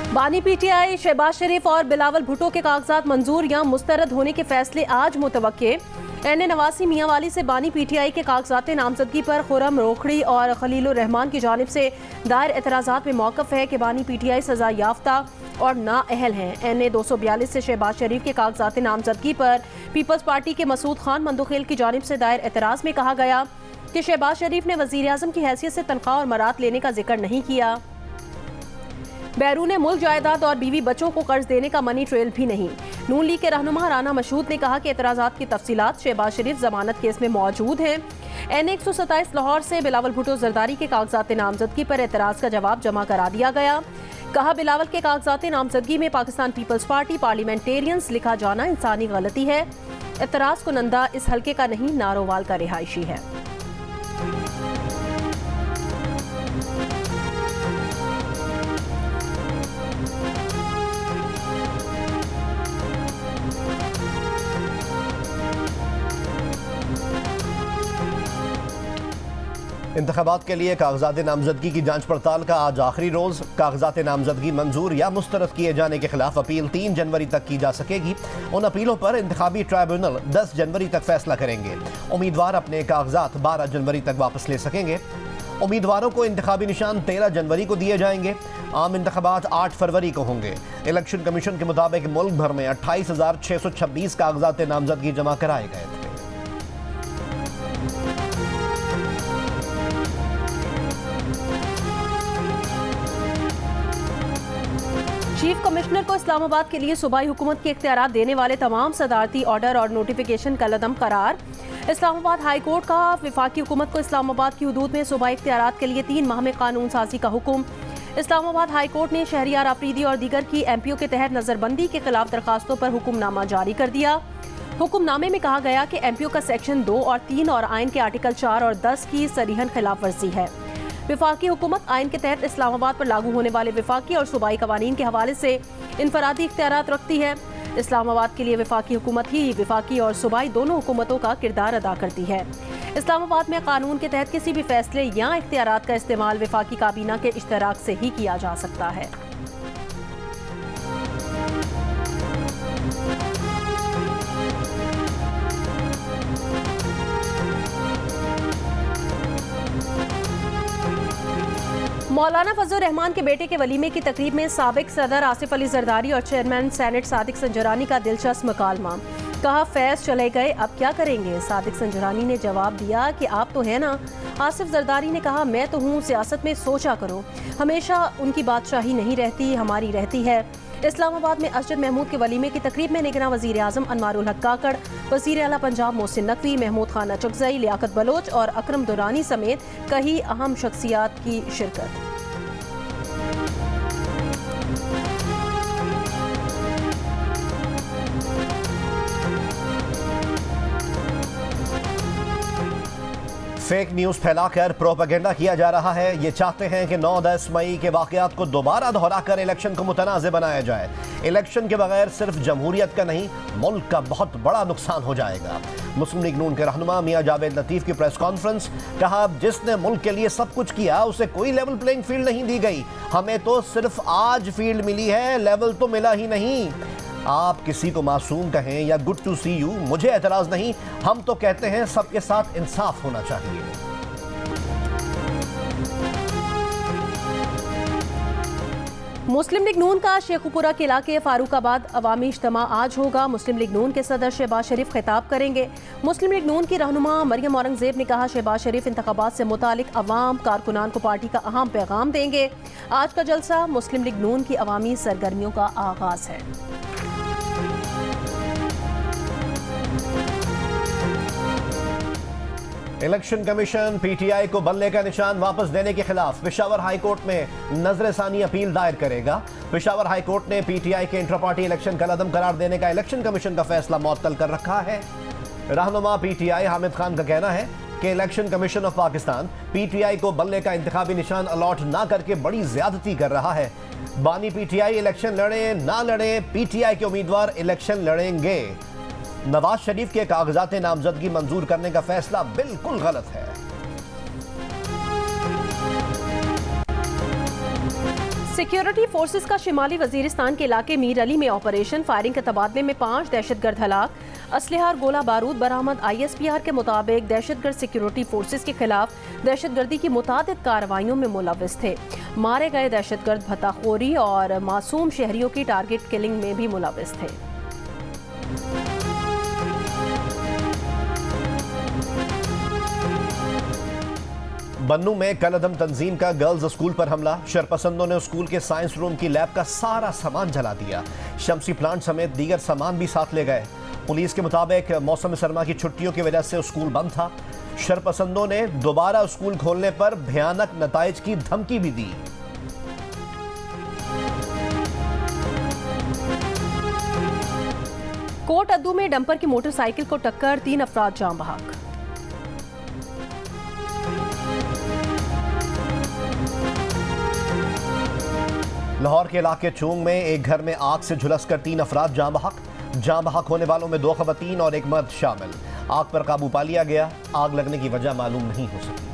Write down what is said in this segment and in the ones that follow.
बानी पीटीआई शहबाज शरीफ और बिलावल भुट्टो के कागजात मंजूर या मुस्तरद होने के फैसले आज मुतवक्के। एन ए नवासी मियांवाली से बानी पीटीआई के कागजात नामजदगी पर खुरम रोखड़ी और खलीलुर रहमान की जानिब से दायर एतराज़ात में मौक़िफ़ है कि बानी पीटीआई सजा याफ्ता और नाअहल हैं। एन ए 242 से शहबाज शरीफ के कागजात नामजदगी पर पीपल्स पार्टी के मसूद खान मंदोखेल की जानिब से दायर एतराज़ में कहा गया कि शहबाज शरीफ ने वज़ीर आज़म की हैसियत से तनख्वाह और मरात लेने का जिक्र नहीं किया। बैरून मुल्क जायदाद और बीवी बच्चों को कर्ज देने का मनी ट्रेल भी नहीं। नून लीग के रहनुमा राना मशहूद ने कहा कि एतराज़ात की तफसीलात शहबाज शरीफ जमानत केस में मौजूद हैं। एन 127 लाहौर से बिलावल भुट्टो जरदारी के कागजात नामजदगी पर एतराज़ का जवाब जमा करा दिया गया। कहा, बिलावल के कागजात नामजदगी में पाकिस्तान पीपल्स पार्टी पार्लियामेंटेरियंस लिखा जाना इंसानी गलती है। एतराज़ कुनंदा इस हल्के का नहीं, नारोवाल का रिहायशी है। इंतखाबात के लिए कागजात नामजदगी की जांच पड़ताल का आज आखिरी रोज। कागजात नामजदगी मंजूर या मुस्तरद किए जाने के खिलाफ अपील 3 जनवरी तक की जा सकेगी। उन अपीलों पर इंतखाबी ट्राइब्यूनल 10 जनवरी तक फैसला करेंगे। उम्मीदवार अपने कागजात 12 जनवरी तक वापस ले सकेंगे। उम्मीदवारों को इंतखाबी निशान 13 जनवरी को दिए जाएंगे। आम इंतखाबात 8 फरवरी को होंगे। इलेक्शन कमीशन के मुताबिक मुल्क भर में 28,626 कागजात नामजदगी जमा कराए गए थे। चीफ कमिश्नर को इस्लामाबाद के लिए सूबाई हुकूमत के इख्तियारात देने वाले तमाम सदारती ऑर्डर और नोटिफिकेशन कलअदम करार। इस्लामाबाद हाई कोर्ट का वफाकी हुकूमत को इस्लामाबाद की हदूद में सूबाई इख्तियारात के लिए 3 माह में कानून साजी का हुक्म। इस्लामाबाद हाई कोर्ट ने शहरियार आफरीदी और दीगर की MPO के तहत नजरबंदी के खिलाफ दरखास्तों पर हुक्मनामा जारी कर दिया। हुक्मनामे में कहा गया कि MPO का सेक्शन 2 और 3 और आइन के आर्टिकल 4 और 10 की सरीहन खिलाफ वर्जी है। वफाकी हुकूमत आइन के तहत इस्लामाबाद पर लागू होने वाले वफाकी और सूबाई कवानीन के हवाले से इनफरादी इख्तियारात रखती है। इस्लामाबाद के लिए वफाकी हुकूमत ही वफाकी और सूबाई दोनों हुकूमतों का किरदार अदा करती है। इस्लामाबाद में कानून के तहत किसी भी फैसले या इख्तियारात का इस्तेमाल वफाकी काबीना के इश्तराक से ही किया जा सकता है। मौलाना फजलुर रहमान के बेटे के वलीमे की तकरीब में साबिक सदर आसिफ अली जरदारी और चेयरमैन सेनेट सादिक संजरानी का दिलचस्प मुकालमा। कहा, फैज चले गए अब क्या करेंगे। सादिक संजरानी ने जवाब दिया कि आप तो हैं ना। आसिफ जरदारी ने कहा, मैं तो हूँ, सियासत में सोचा करो, हमेशा उनकी बादशाही नहीं रहती, हमारी रहती है। इस्लामाबाद में असजद महमूद के वलीमे की तकरीब में निगरान वज़ीर आज़म अनवारुल हक काकड़, वज़ीर आला पंजाब मोहसिन नकवी, महमूद खान अचकज़ई, लियाकत बलोच और अकरम दुरानी समेत कई अहम शख्सियात की शिरकत। फेक न्यूज़ फैलाकर प्रोपेगेंडा किया जा रहा है। ये चाहते हैं कि 9-10 मई के वाक़यात को दोबारा दोहराकर इलेक्शन को मुतनाज़ बनाया जाए। इलेक्शन के बगैर सिर्फ जमहूरियत का नहीं, मुल्क का बहुत बड़ा नुकसान हो जाएगा। मुस्लिम लीग नून के रहनुमा मियां जावेद लतीफ़ की प्रेस कॉन्फ्रेंस। कहा, जिसने मुल्क के लिए सब कुछ किया उसे कोई लेवल प्लेइंग फील्ड नहीं दी गई। हमें तो सिर्फ आज फील्ड मिली है, लेवल तो मिला ही नहीं। आप किसी को मासूम कहें या गुड टू सी यू, मुझे एतराज नहीं। हम तो कहते हैं सबके साथ इंसाफ होना चाहिए। मुस्लिम लीग नून का शेखुपुरा के इलाके फारूकाबाद अवामी इज्तिमा आज होगा। मुस्लिम लीग नून के सदर शहबाज शरीफ खिताब करेंगे। मुस्लिम लीग नून की रहनुमा मरियम औरंगजेब ने कहा, शहबाज शरीफ इंतखाबात से मुतालिक अवाम कारकुनान को पार्टी का अहम पैगाम देंगे। आज का जलसा मुस्लिम लीग नून की अवामी सरगर्मियों का आगाज है। इलेक्शन कमीशन PTI को बल्ले का निशान वापस देने के खिलाफ पेशावर हाई कोर्ट में नजरसानी अपील दायर करेगा। पेशावर हाई कोर्ट ने PTI के इंट्रा पार्टी इलेक्शन कलअदम करार देने का इलेक्शन कमीशन का फैसला मुअत्तल कर रखा है। रहनुमा PTI हामिद खान का कहना है कि election commission of Pakistan PTI को बल्ले का इंतखाबी निशान अलॉट ना करके बड़ी ज्यादती कर रहा है। बानी PTI इलेक्शन लड़े ना लड़े, PTI के उम्मीदवार इलेक्शन लड़ेंगे। नवाज शरीफ के कागजात नामजदगी मंजूर करने का फैसला बिल्कुल गलत है। सिक्योरिटी फोर्सेस का शिमाली वजीरिस्तान के इलाके मीर अली में ऑपरेशन फायरिंग के तबादले में 5 दहशतगर्द हलाक। असलहा और गोला बारूद बरामद। ISPR के मुताबिक दहशतगर्द सिक्योरिटी फोर्सेस के खिलाफ दहशतगर्दी की मुतादिद कार्रवाइयों में मुलव्विस थे। मारे गए दहशतगर्द भत्ताखोरी और मासूम शहरियों की टारगेट किलिंग में भी मुलव्विस थे। बन्नू में कलअदम तंजीम का गर्ल्स स्कूल पर हमला। शरपसंदों ने स्कूल के साइंस रूम की लैब का सारा सामान जला दिया। शमसी प्लांट समेत दीगर सामान भी साथ ले गए। पुलिस के मुताबिक मौसम सरमा की छुट्टियों की वजह से स्कूल बंद था। शरपसंदों ने दोबारा स्कूल खोलने पर भयानक नताइज की धमकी भी दी। कोट अद्दू में डंपर की मोटरसाइकिल को टक्कर, 3 अफराद जान बहक। लाहौर के इलाके चूंग में एक घर में आग से झुलसकर 3 अफराद जान बहक। जान बहक होने वालों में 2 खवातीन और 1 मर्द शामिल। आग पर काबू पा लिया गया। आग लगने की वजह मालूम नहीं हो सकी।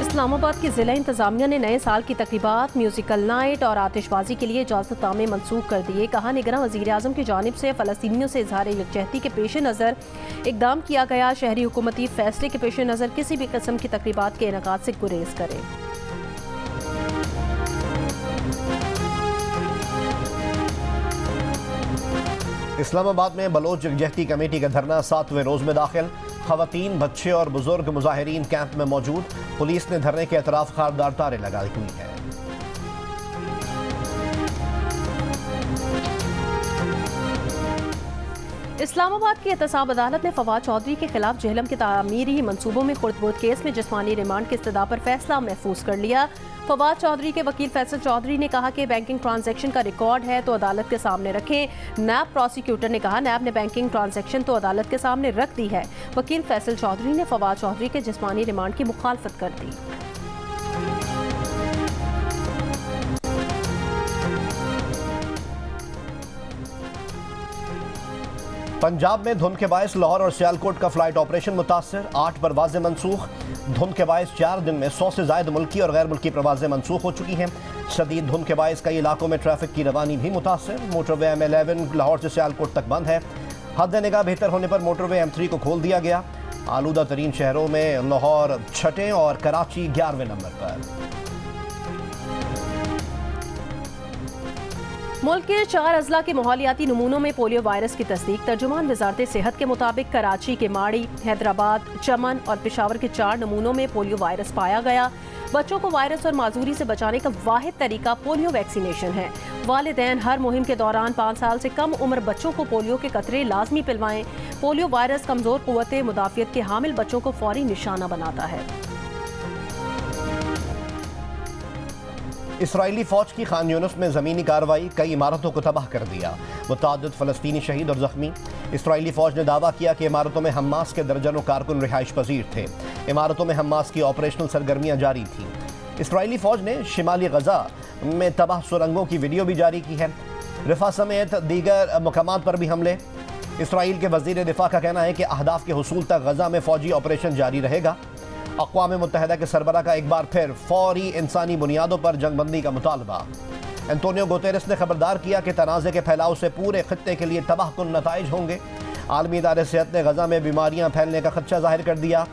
इस्लामाबाद की जिला इंतजामिया ने नए साल की तकरीबात, म्यूजिकल नाइट और आतिशबाजी के लिए इजाजतनामे मनसूख कर दिए। कहा, निगरान वज़ीर आज़म की जानिब से फ़लस्तीनियों से इजहार यकजहती के पेश नज़र इकदाम किया गया। शहरी हुकूमती फैसले के पेश नज़र किसी भी किस्म की तकरीबात के इनेकाद से गुरेज करें। इस्लामाबाद में बलोच यकजहती कमेटी का धरना 7वें रोज में दाखिल। खवातीन, बच्चे और बुजुर्ग मुजाहिरीन कैंप में मौजूद। पुलिस ने धरने के अतराफ खारदार तारे लगाई हुई है। इस्लामाबाद की एहतसाब अदालत ने फवाद चौधरी के खिलाफ जहलम के तामीरी मंसूबों में खुर्द-बुर्द केस में जिस्मानी रिमांड की इस्तदा पर फैसला महफूज कर लिया। फवाद चौधरी के वकील फैसल चौधरी ने कहा कि बैंकिंग ट्रांजैक्शन का रिकॉर्ड है तो अदालत के सामने रखें। नैब प्रोसिक्यूटर ने कहा, नैब ने बैंकिंग ट्रांजैक्शन तो अदालत के सामने रख दी है। वकील फैसल चौधरी ने फवाद चौधरी के जिस्मानी रिमांड की मुखालफत कर दी। पंजाब में धुंध के बायस लाहौर और सियालकोट का फ्लाइट ऑपरेशन मुतासर। 8 परवाजें मनसूख। धुंध के बायस 4 दिन में 100 से ज्यादा मुल्की और गैर मुल्की प्रवाजें मनसूख हो चुकी हैं। शदीद धुंध के बायस कई इलाकों में ट्रैफिक की रवानी भी मुतासर। मोटरवे M11 लाहौर से सियालकोट तक बंद है। हद निगाह बेहतर होने पर मोटरवे M3 को खोल दिया गया। आलूदा तरीन शहरों में लाहौर 6ठे और कराची 11वें नंबर पर। मुल्क के 4 अजला के माहौलियाती नमूनों में पोलियो वायरस की तस्दीक। तर्जुमान वजारत सेहत के मुताबिक कराची के माड़ी, हैदराबाद, चमन और पेशावर के 4 नमूनों में पोलियो वायरस पाया गया। बच्चों को वायरस और माजूरी से बचाने का वाहिद तरीका पोलियो वैक्सीनेशन है। वालिदैन हर मुहिम के दौरान 5 साल से कम उम्र बच्चों को पोलियो के कतरे लाजमी पिलवाएं। पोलियो वायरस कमजोर कुव्वत मुदाफियत के हामिल बच्चों को फौरी निशाना बनाता है। इसराइली फौज की खान यूनिस में ज़मीनी कार्रवाई, कई इमारतों को तबाह कर दिया। मुतादिद फ़लस्तीनी शहीद और ज़ख्मी। इसराइली फौज ने दावा किया कि इमारतों में हमास के दर्जनों कारकुन रिहाइश पजीर थे। इमारतों में हमास की ऑपरेशनल सरगर्मियाँ जारी थीं। इसराइली फौज ने शिमाली गजा में तबाह सुरंगों की वीडियो भी जारी की है। रिफा समेत दीगर मकामात पर भी हमले। इसराइल के वज़ीर दिफा का कहना है कि अहदाफ के हुसूल तक गजा में फौजी ऑपरेशन जारी रहेगा। अक़वाम मुत्तहिदा के सरबरा का एक बार फिर फौरी इंसानी बुनियादों पर जंगबंदी का मुतालबा। एंटोनियो गुतेरेस ने खबरदार किया कि तनाज़े के फैलाव से पूरे खित्ते के लिए तबाहकुन नताइज होंगे। आलमी इदारे सेहत ने गजा में बीमारियां फैलने का खदशा जाहिर कर दिया।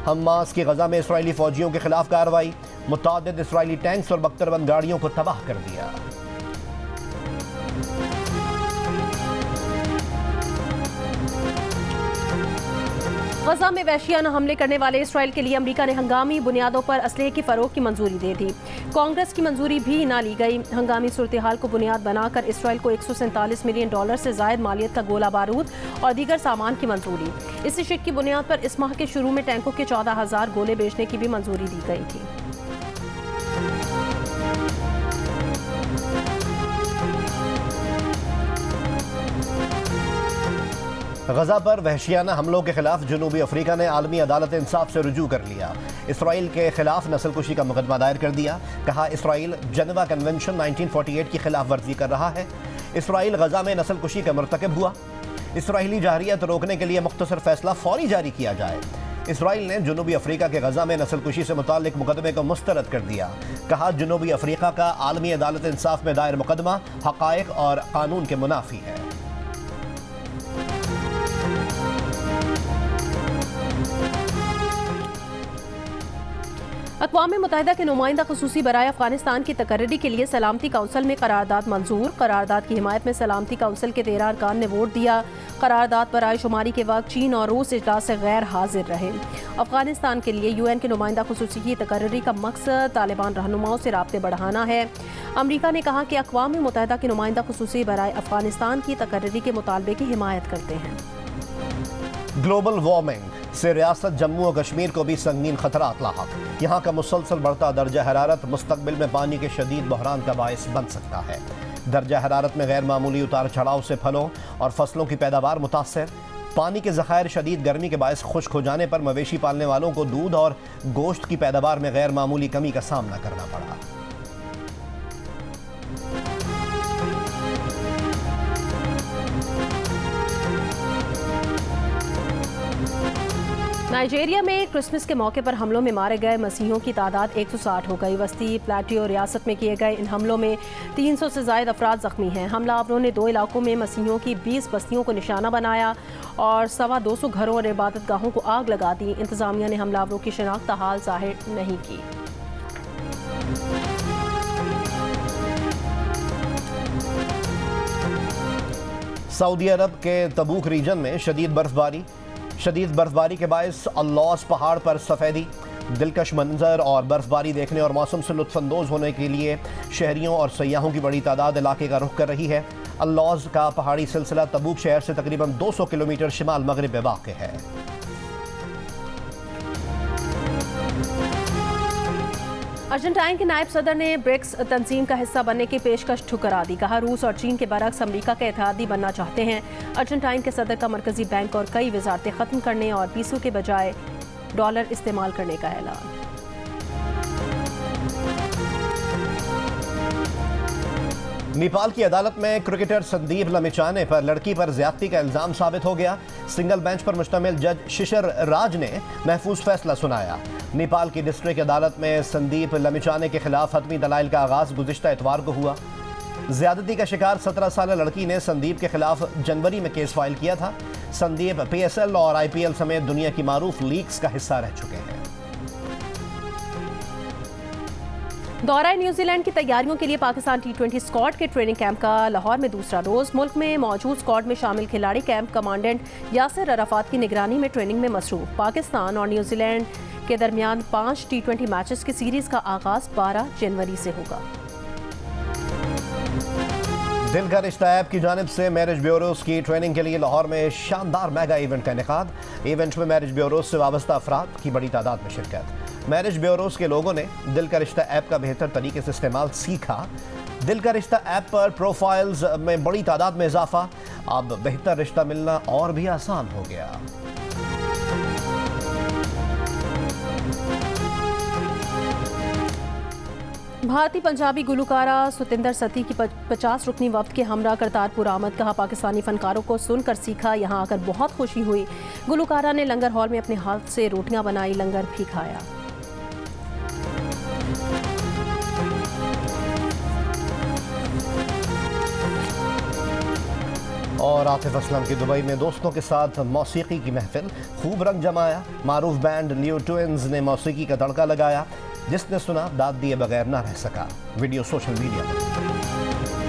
हमास की गजा में इसराइली फौजियों के खिलाफ कार्रवाई। मुतादिद इसराइली टैंक्स और बख्तरबंद गाड़ियों को तबाह कर दिया। गजा में वहशियाना हमले करने वाले इसराइल के लिए अमेरिका ने हंगामी बुनियादों पर असलहे की फरोख की मंजूरी दे दी। कांग्रेस की मंजूरी भी ना ली गई। हंगामी सूरत हाल को बुनियाद बनाकर इसराइल को $147 मिलियन से जायद मालियत का गोला बारूद और दीगर सामान की मंजूरी। इसी शिक की बुनियाद पर इस माह के शुरू में टैंकों के 14,000 गोले बेचने की भी मंजूरी दी गई थी। गजा पर वहशियाना हमलों के खिलाफ जनूबी अफ्रीका ने आलमी अदालत इंसाफ से रुजू कर लिया। इसराइल के खिलाफ नस्लकुशी का मुकदमा दायर कर दिया। कहा, इसराइल जेनेवा कन्वेंशन 1948 की खिलाफ वर्जी कर रहा है। इसराइल गजा में नस्लकुशी का मरतकब हुआ। इसराइली जारियत रोकने के लिए मुख्तसर फैसला फौरी जारी किया जाए। इसराइल ने जनूबी अफ्रीका के गजा में नस्लकुशी से मुताल्लिक मुकदमे को मुस्तरद कर दिया। कहा, जनूबी अफ्रीका का आलमी अदालत इंसाफ में दायर मुकदमा हक़ाइक़ और कानून के मुनाफी है। अक़वाम मुत्तहिदा के नुमाइंदा ख़ुसूसी बराए अफ़गानिस्तान की तकर्री के लिए सलामती काउंसिल में करारदाद मंजूर। करारदाद की हिमायत में सलामती काउंसिल के 13 अरकान ने वोट दिया। करारदाद पर आय शुमारी के वक्त चीन और रूस इजलास से गैर हाजिर रहे। अफ़गानिस्तान के लिए UN के नुमाइंदा ख़ुसूसी की तकर्री का मकसद तालिबान रहनुमाओं से राब्ते बढ़ाना है। अमरीका ने कहा कि अक़वाम मुत्तहिदा के नुमाइंदा ख़ुसूसी बराए अफ़गानिस्तान की तकर्री के मुतालबे की हिमायत करते हैं। ग्लोबल वार्मिंग से रियासत जम्मू और कश्मीर को भी संगीन खतरात लाहक। यहाँ का मुसलसल बढ़ता दर्जा हरारत मुस्तकबिल में पानी के शदीद बहरान का बायस बन सकता है। दर्जा हरारत में गैर मामूली उतार चढ़ाव से फलों और फसलों की पैदावार मुतासर। पानी के ज़खायर शदीद गर्मी के बायस खुश्क हो जाने पर मवेशी पालने वालों को दूध और गोश्त की पैदावार में गैर मामूली कमी का सामना करना पड़ा। नाइजीरिया में क्रिसमस के मौके पर हमलों में मारे गए मसीहों की तादाद 160 हो गई। वस्ती प्लेटियो रियासत में किए गए इन हमलों में 300 से ज़ायद अफराद ज़ख्मी हैं। हमलावरों ने 2 इलाकों में मसीहों की 20 बस्तियों को निशाना बनाया और 250 घरों और इबादत गाहों को आग लगा दी। इंतज़ामिया ने हमलावरों की शिनाख्त हाल ज़ाहिर नहीं की। सऊदी अरब के तबूक रीजन में शदीद बर्फबारी के बायस अल्लौस पहाड़ पर सफ़ेदी, दिलकश मंजर और बर्फबारी देखने और मौसम से लुत्फ़अंदोज़ होने के लिए शहरियों और सयाहों की बड़ी तादाद इलाके का रुख कर रही है। अल्लौस का पहाड़ी सिलसिला तबूक शहर से तकरीबन 200 किलोमीटर शिमाल मगरिब में वाक़ है। अर्जेंटाइन के नायब सदर ने ब्रिक्स तंजीम का हिस्सा बनने की पेशकश ठुकरा दी। कहा, रूस और चीन के बरक्स अमरीका का इत्तेहादी बनना चाहते हैं। अर्जेंटाइन के सदर का मरकजी बैंक और कई वजारतें ख़त्म करने और पीसों के बजाय डॉलर इस्तेमाल करने का ऐलान। नेपाल की अदालत में क्रिकेटर संदीप लमिचाने पर लड़की पर ज्यादती का इल्जाम साबित हो गया। सिंगल बेंच पर मुश्तमिल जज शिशिर राज ने महफूज फैसला सुनाया। नेपाल की डिस्ट्रिक्ट अदालत में संदीप लमिचाने के खिलाफ हतमी दलाइल का आगाज गुज़िश्ता इतवार को हुआ। ज्यादती का शिकार 17 साल लड़की ने संदीप के खिलाफ जनवरी में केस फाइल किया था। संदीप PSL और IPL समेत दुनिया की मारूफ लीग्स का हिस्सा रह चुके हैं। दौरा न्यूजीलैंड की तैयारियों के लिए पाकिस्तान T20 स्क्वाड के ट्रेनिंग कैंप का लाहौर में दूसरा रोज। मुल्क में मौजूद स्क्वाड में शामिल खिलाड़ी कैंप कमांडेंट यासिर अराफात की निगरानी में ट्रेनिंग में मसरूफ। पाकिस्तान और न्यूजीलैंड के दरमियान 5 T20 मैचेस की सीरीज का आगाज 12 जनवरी से होगा। दिल का रिश्ता ऐप की जानिब से मैरिज ब्यूरोज की ट्रेनिंग के लिए लाहौर में शानदार मेगा इवेंट का इनेकाद। इवेंट में मैरिज ब्यूरोज से वाबस्ता अफराद की बड़ी तादाद में शिरकत। मैरिज ब्यूरोज के लोगों ने दिल का रिश्ता ऐप का बेहतर तरीके से इस्तेमाल सीखा। दिल का रिश्ता ऐप पर प्रोफाइल्स में बड़ी तादाद में इजाफा। अब बेहतर रिश्ता मिलना और भी आसान हो गया। भारतीय पंजाबी गुलकारा सुतिंदर सती की 50 रुकनी वफ्द के हमरा करतारपुर आमद। कहा, पाकिस्तानी फनकारों को सुनकर सीखा, यहाँ आकर बहुत खुशी हुई। गुलकारा ने लंगर हॉल में अपने हाथ से रोटियां बनाई, लंगर भी खाया। और आतिफ असलम की दुबई में दोस्तों के साथ मौसीकी की महफिल, खूब रंग जमाया। मारूफ बैंड न्यू ट्विंस ने मौसीकी का तड़का लगाया। जिसने सुना दाद दिए बगैर ना रह सका। वीडियो सोशल मीडिया पर